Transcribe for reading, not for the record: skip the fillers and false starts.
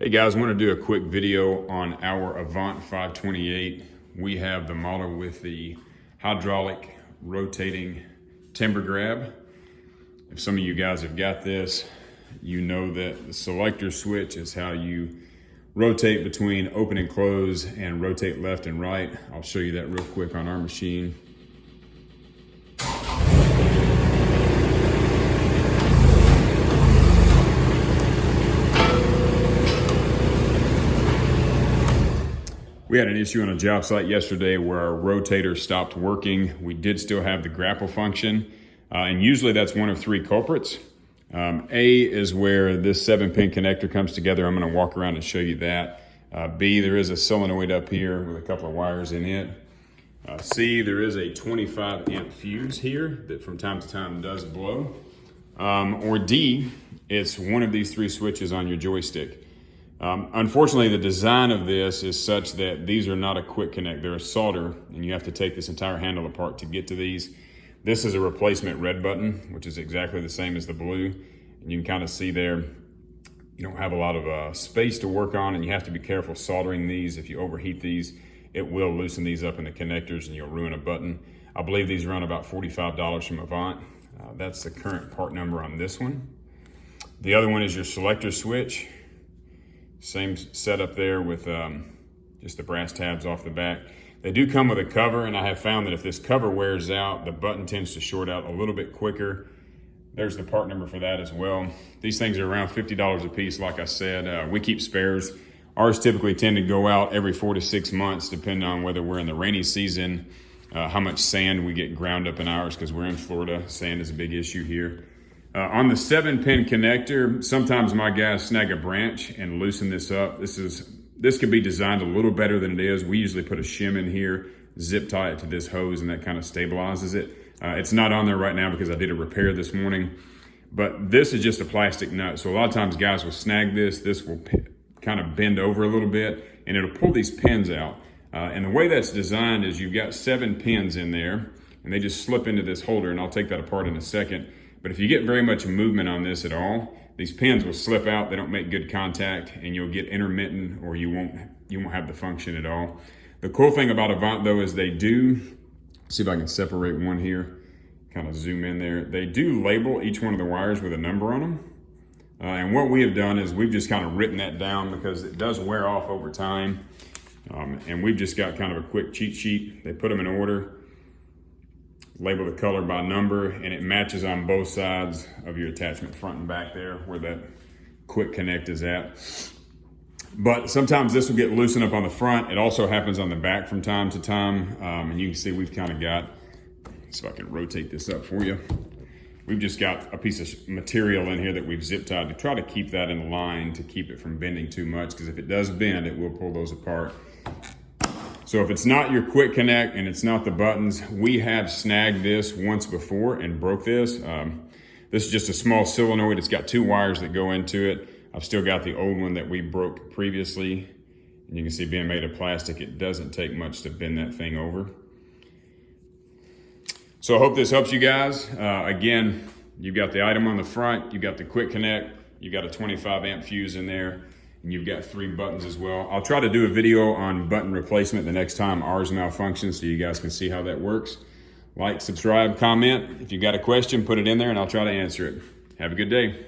Hey guys, I want to do a quick video on our Avant 528. We have the model with the hydraulic rotating timber grab. If some of you guys have got this, you know that the selector switch is how you rotate between open and close and rotate left and right. I'll show you that real quick on our machine. We had an issue on a job site yesterday where our rotator stopped working. We did still have the grapple function, and usually that's one of three culprits. A is where this 7-pin connector comes together. I'm going to walk around and show you that. B, there is a solenoid up here with a couple of wires in it. C, there is a 25 amp fuse here that from time to time does blow. Or D, it's one of these three switches on your joystick. Unfortunately, the design of this is such that these are not a quick connect. They're a solder, and you have to take this entire handle apart to get to these. This is a replacement red button, which is exactly the same as the blue. And you can kind of see there, you don't have a lot of space to work on, and you have to be careful soldering these. If you overheat these, it will loosen these up in the connectors and you'll ruin a button. I believe these run about $45 from Avant. That's the current part number on this one. The other one is your selector switch. Same setup there with just the brass tabs off the back. They do come with a cover, and I have found that if this cover wears out, the button tends to short out a little bit quicker. There's the part number for that as well. These things are around $50 a piece, like I said. We keep spares. Ours typically tend to go out every 4 to 6 months, depending on whether we're in the rainy season, how much sand we get ground up in ours, because we're in Florida. Sand is a big issue here. On the 7-pin connector, sometimes my guys snag a branch and loosen this up. This could be designed a little better than it is. We usually put a shim in here, zip tie it to this hose, and that kind of stabilizes it. It's not on there right now because I did a repair this morning, but this is just a plastic nut. So a lot of times guys will snag this. This will kind of bend over a little bit, and it'll pull these pins out. And the way that's designed is you've got 7 pins in there, and they just slip into this holder, and I'll take that apart in a second. But if you get very much movement on this at all, these pins will slip out, they don't make good contact, and you'll get intermittent, or you won't have the function at all. The cool thing about Avant though is they do, see if I can separate one here, kind of zoom in there. They do label each one of the wires with a number on them. And what we have done is we've just kind of written that down because it does wear off over time. And we've just got kind of a quick cheat sheet. They put them in order, label the color by number, and it matches on both sides of your attachment, front and back there, where that quick connect is at. But sometimes this will get loosened up on the front. It also happens on the back from time to time. And you can see we've kind of got, so I can rotate this up for you. We've just got a piece of material in here that we've zip tied to try to keep that in line, to keep it from bending too much, because if it does bend, it will pull those apart. So if it's not your quick connect and it's not the buttons, we have snagged this once before and broke this. This is just a small solenoid. It's got 2 wires that go into it. I've still got the old one that we broke previously. And you can see, being made of plastic, it doesn't take much to bend that thing over. So I hope this helps you guys. Again, you've got the item on the front, you've got the quick connect, you've got a 25 amp fuse in there, and you've got 3 buttons as well. I'll try to do a video on button replacement the next time ours malfunctions so you guys can see how that works. Like, subscribe, comment. If you've got a question, put it in there and I'll try to answer it. Have a good day.